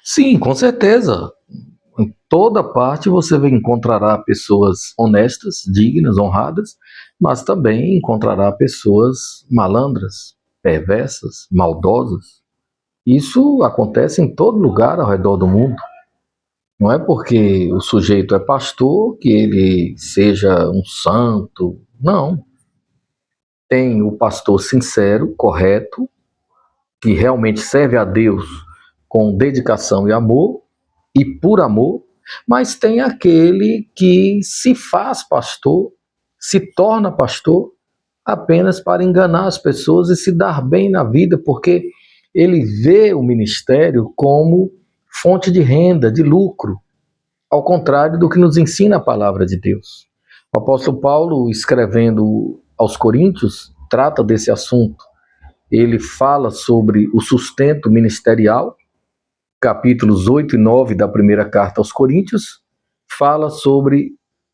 Sim, com certeza. Em toda parte você encontrará pessoas honestas, dignas, honradas, mas também encontrará pessoas malandras, perversas, maldosas. Isso acontece em todo lugar ao redor do mundo. Não é porque o sujeito é pastor que ele seja um santo. Não. Tem o pastor sincero, correto, que realmente serve a Deus com dedicação e amor, e por amor, mas tem aquele que se faz pastor, se torna pastor apenas para enganar as pessoas e se dar bem na vida, porque ele vê o ministério como fonte de renda, de lucro, ao contrário do que nos ensina a palavra de Deus. O apóstolo Paulo, escrevendo aos Coríntios, trata desse assunto. Ele fala sobre o sustento ministerial, capítulos 8 e 9 da primeira carta aos Coríntios, fala sobre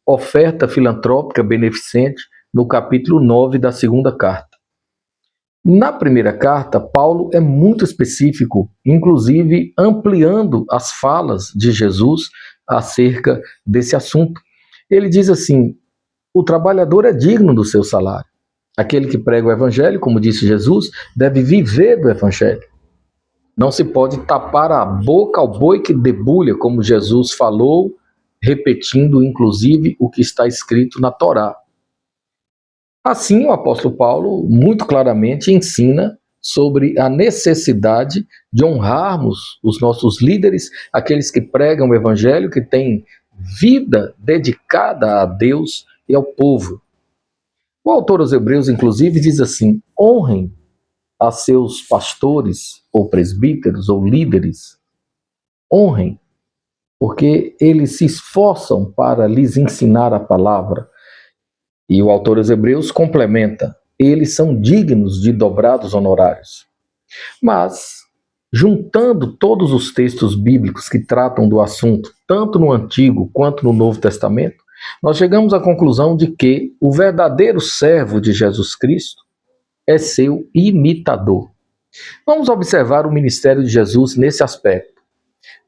oferta filantrópica beneficente no capítulo 9 da segunda carta. Na primeira carta, Paulo é muito específico, inclusive ampliando as falas de Jesus acerca desse assunto. Ele diz assim: o trabalhador é digno do seu salário. Aquele que prega o evangelho, como disse Jesus, deve viver do evangelho. Não se pode tapar a boca ao boi que debulha, como Jesus falou, repetindo inclusive o que está escrito na Torá. Assim, o apóstolo Paulo muito claramente ensina sobre a necessidade de honrarmos os nossos líderes, aqueles que pregam o evangelho, que têm vida dedicada a Deus e ao povo. O autor aos Hebreus, inclusive, diz assim: honrem a seus pastores, ou presbíteros, ou líderes, honrem, porque eles se esforçam para lhes ensinar a palavra. E o autor aos Hebreus complementa: eles são dignos de dobrados honorários. Mas, juntando todos os textos bíblicos que tratam do assunto, tanto no Antigo quanto no Novo Testamento, nós chegamos à conclusão de que o verdadeiro servo de Jesus Cristo é seu imitador. Vamos observar o ministério de Jesus nesse aspecto.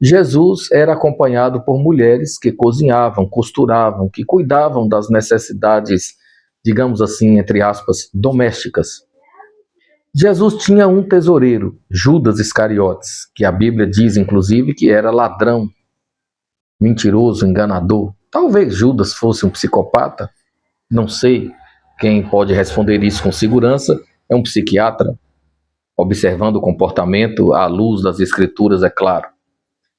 Jesus era acompanhado por mulheres que cozinhavam, costuravam, que cuidavam das necessidades, digamos assim, entre aspas, domésticas. Jesus tinha um tesoureiro, Judas Iscariotes, que a Bíblia diz, inclusive, que era ladrão, mentiroso, enganador. Talvez Judas fosse um psicopata, não sei. Quem pode responder isso com segurança é um psiquiatra, observando o comportamento à luz das Escrituras, é claro.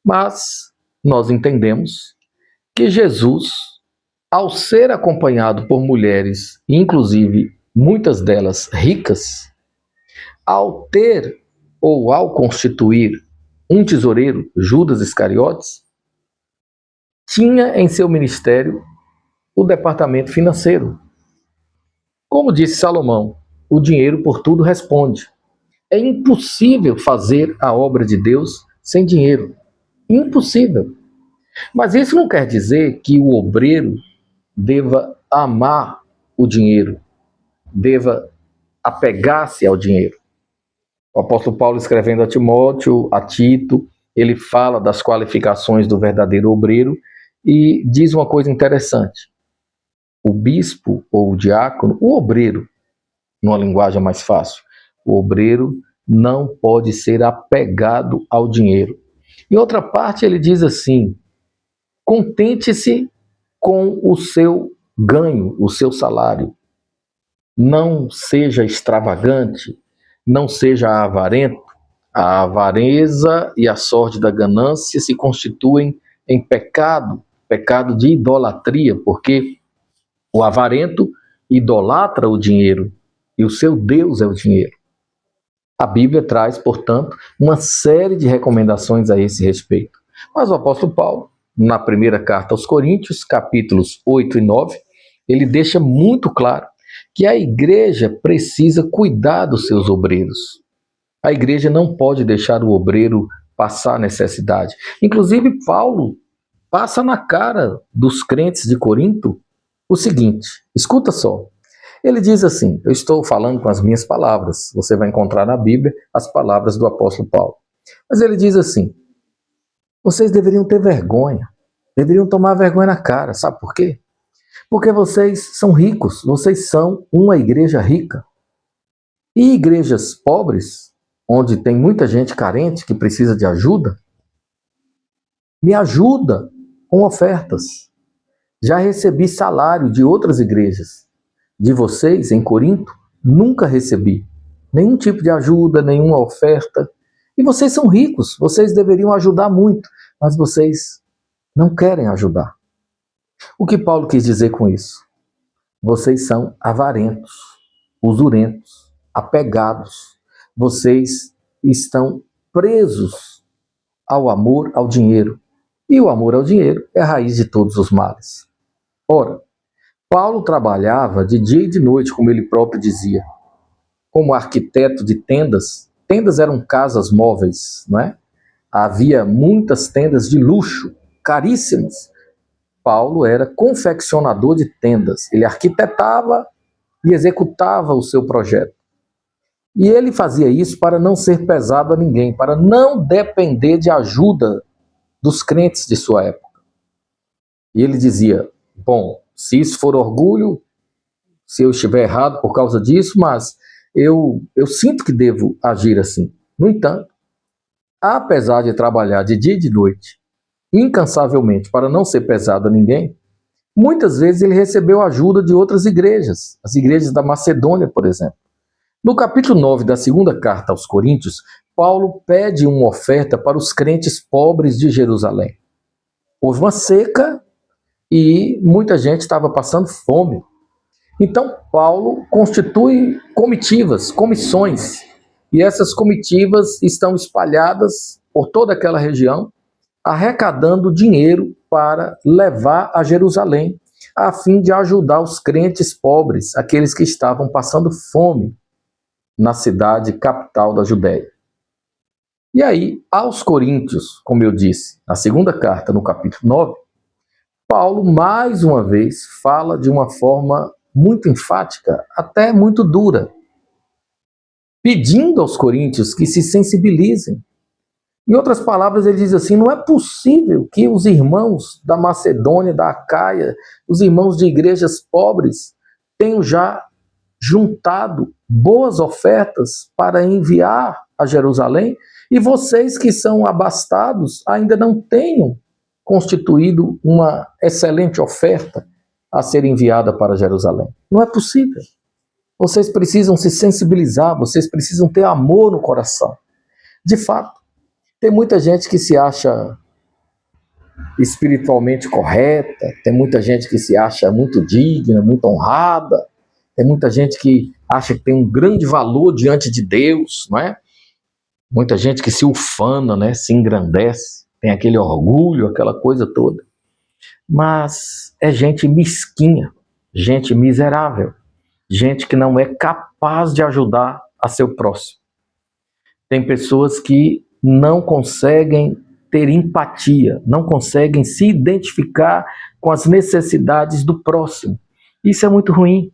Mas nós entendemos que Jesus, ao ser acompanhado por mulheres, inclusive muitas delas ricas, ao ter ou ao constituir um tesoureiro, Judas Iscariotes, tinha em seu ministério o departamento financeiro. Como disse Salomão, o dinheiro por tudo responde. É impossível fazer a obra de Deus sem dinheiro. Impossível. Mas isso não quer dizer que o obreiro deva amar o dinheiro, deva apegar-se ao dinheiro. O apóstolo Paulo, escrevendo a Timóteo, a Tito, ele fala das qualificações do verdadeiro obreiro e diz uma coisa interessante. O bispo ou o diácono, o obreiro, numa linguagem mais fácil, o obreiro não pode ser apegado ao dinheiro. Em outra parte, ele diz assim: contente-se com o seu ganho, o seu salário. Não seja extravagante, não seja avarento. A avareza e a sorte da ganância se constituem em pecado, pecado de idolatria, porque o avarento idolatra o dinheiro e o seu Deus é o dinheiro. A Bíblia traz, portanto, uma série de recomendações a esse respeito. Mas o apóstolo Paulo, na primeira carta aos Coríntios, capítulos 8 e 9, ele deixa muito claro que a igreja precisa cuidar dos seus obreiros. A igreja não pode deixar o obreiro passar necessidade. Inclusive, Paulo passa na cara dos crentes de Corinto o seguinte: escuta só. Ele diz assim, eu estou falando com as minhas palavras, você vai encontrar na Bíblia as palavras do apóstolo Paulo. Mas ele diz assim: Vocês deveriam ter vergonha. Deveriam tomar vergonha na cara. Sabe por quê? Porque vocês são ricos. Vocês são uma igreja rica. E igrejas pobres, onde tem muita gente carente que precisa de ajuda, me ajuda com ofertas. Já recebi salário de outras igrejas. De vocês, em Corinto, nunca recebi nenhum tipo de ajuda, nenhuma oferta. E vocês são ricos, vocês deveriam ajudar muito, mas vocês não querem ajudar. O que Paulo quis dizer com isso? Vocês são avarentos, usurentos, apegados. Vocês estão presos ao amor ao dinheiro. E o amor ao dinheiro é a raiz de todos os males. Ora, Paulo trabalhava de dia e de noite, como ele próprio dizia, como arquiteto de tendas. Tendas eram casas móveis, não é? Havia muitas tendas de luxo, caríssimas. Paulo era confeccionador de tendas. Ele arquitetava e executava o seu projeto. E ele fazia isso para não ser pesado a ninguém, para não depender de ajuda dos crentes de sua época. E ele dizia, bom, se isso for orgulho, se eu estiver errado por causa disso, mas eu sinto que devo agir assim. No entanto, apesar de trabalhar de dia e de noite, incansavelmente, para não ser pesado a ninguém, muitas vezes ele recebeu ajuda de outras igrejas, as igrejas da Macedônia, por exemplo. No capítulo 9 da segunda carta aos Coríntios, Paulo pede uma oferta para os crentes pobres de Jerusalém. Houve uma seca e muita gente estava passando fome. Então, Paulo constitui comitivas, comissões, e essas comitivas estão espalhadas por toda aquela região, arrecadando dinheiro para levar a Jerusalém, a fim de ajudar os crentes pobres, aqueles que estavam passando fome na cidade capital da Judéia. E aí, aos Coríntios, como eu disse, na segunda carta, no capítulo 9, Paulo, mais uma vez, fala de uma forma muito enfática, até muito dura, pedindo aos coríntios que se sensibilizem. Em outras palavras, ele diz assim, não é possível que os irmãos da Macedônia, da Acaia, os irmãos de igrejas pobres, tenham já juntado boas ofertas para enviar a Jerusalém, e vocês que são abastados ainda não tenham constituído uma excelente oferta a ser enviada para Jerusalém. Não é possível. Vocês precisam se sensibilizar, vocês precisam ter amor no coração. De fato, tem muita gente que se acha espiritualmente correta, tem muita gente que se acha muito digna, muito honrada, tem muita gente que acha que tem um grande valor diante de Deus, não é? Muita gente que se ufana, né? Se engrandece, tem aquele orgulho, aquela coisa toda. Mas é gente mesquinha, gente miserável, gente que não é capaz de ajudar a seu próximo. Tem pessoas que não conseguem ter empatia, não conseguem se identificar com as necessidades do próximo. Isso é muito ruim,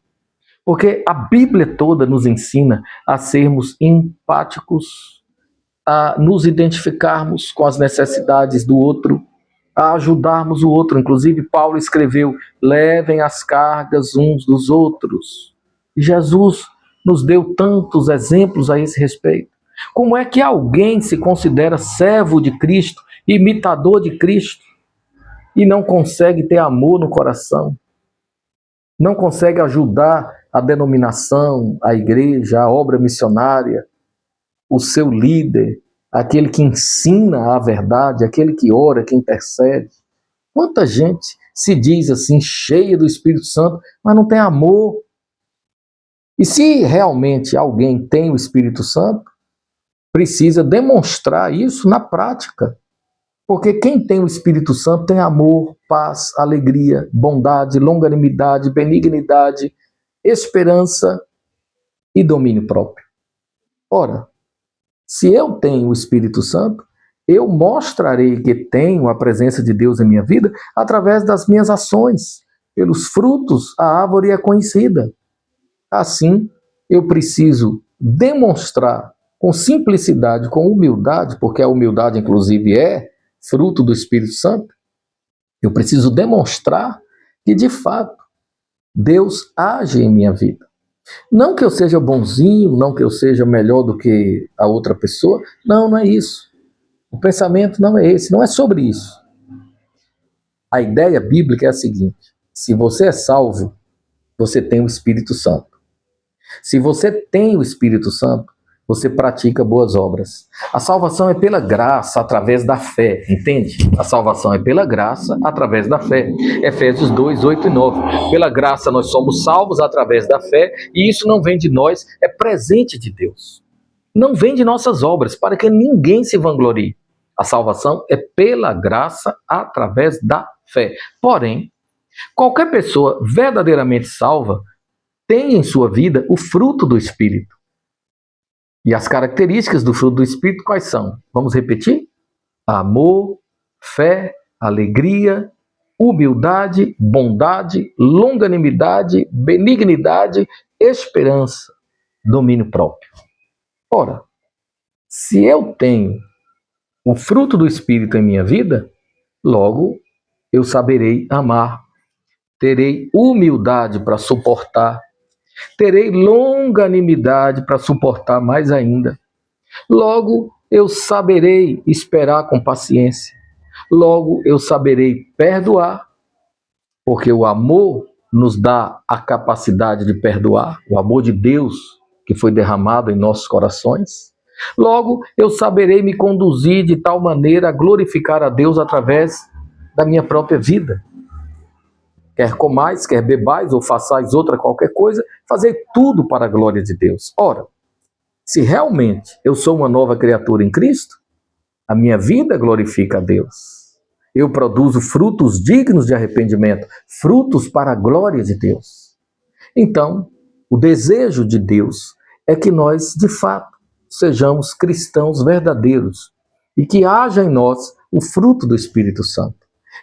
porque a Bíblia toda nos ensina a sermos empáticos, a nos identificarmos com as necessidades do outro, a ajudarmos o outro. Inclusive, Paulo escreveu, levem as cargas uns dos outros. E Jesus nos deu tantos exemplos a esse respeito. Como é que alguém se considera servo de Cristo, imitador de Cristo, e não consegue ter amor no coração? Não consegue ajudar a denominação, a igreja, a obra missionária, o seu líder, aquele que ensina a verdade, aquele que ora, que intercede. Quanta gente se diz assim, cheia do Espírito Santo, mas não tem amor. E se realmente alguém tem o Espírito Santo, precisa demonstrar isso na prática. Porque quem tem o Espírito Santo tem amor, paz, alegria, bondade, longanimidade, benignidade, esperança e domínio próprio. Ora, se eu tenho o Espírito Santo, eu mostrarei que tenho a presença de Deus em minha vida através das minhas ações. Pelos frutos, a árvore é conhecida. Assim, eu preciso demonstrar com simplicidade, com humildade, porque a humildade, inclusive, é fruto do Espírito Santo, eu preciso demonstrar que, de fato, Deus age em minha vida. Não que eu seja bonzinho, não que eu seja melhor do que a outra pessoa. Não, não é isso. O pensamento não é esse, não é sobre isso. A ideia bíblica é a seguinte: se você é salvo, você tem o Espírito Santo. Se você tem o Espírito Santo, você pratica boas obras. A salvação é pela graça, através da fé, entende? A salvação é pela graça, através da fé. Efésios 2, 8 e 9. Pela graça nós somos salvos através da fé, e isso não vem de nós, é presente de Deus. Não vem de nossas obras, para que ninguém se vanglorie. A salvação é pela graça, através da fé. Porém, qualquer pessoa verdadeiramente salva tem em sua vida o fruto do Espírito. E as características do fruto do Espírito quais são? Vamos repetir? Amor, fé, alegria, humildade, bondade, longanimidade, benignidade, esperança, domínio próprio. Ora, se eu tenho o fruto do Espírito em minha vida, logo eu saberei amar, terei humildade para suportar, terei longanimidade para suportar mais ainda. Logo, eu saberei esperar com paciência. Logo, eu saberei perdoar, porque o amor nos dá a capacidade de perdoar, o amor de Deus que foi derramado em nossos corações. Logo, eu saberei me conduzir de tal maneira a glorificar a Deus através da minha própria vida. Quer comais, quer bebais ou façais outra qualquer coisa, fazer tudo para a glória de Deus. Ora, se realmente eu sou uma nova criatura em Cristo, a minha vida glorifica a Deus. Eu produzo frutos dignos de arrependimento, frutos para a glória de Deus. Então, o desejo de Deus é que nós, de fato, sejamos cristãos verdadeiros e que haja em nós o fruto do Espírito Santo.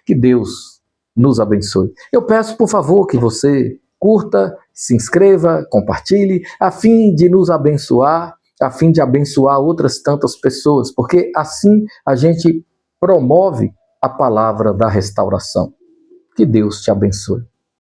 Que Deus nos abençoe. Eu peço, por favor, que você curta, se inscreva, compartilhe, a fim de nos abençoar, a fim de abençoar outras tantas pessoas, porque assim a gente promove a palavra da restauração. Que Deus te abençoe.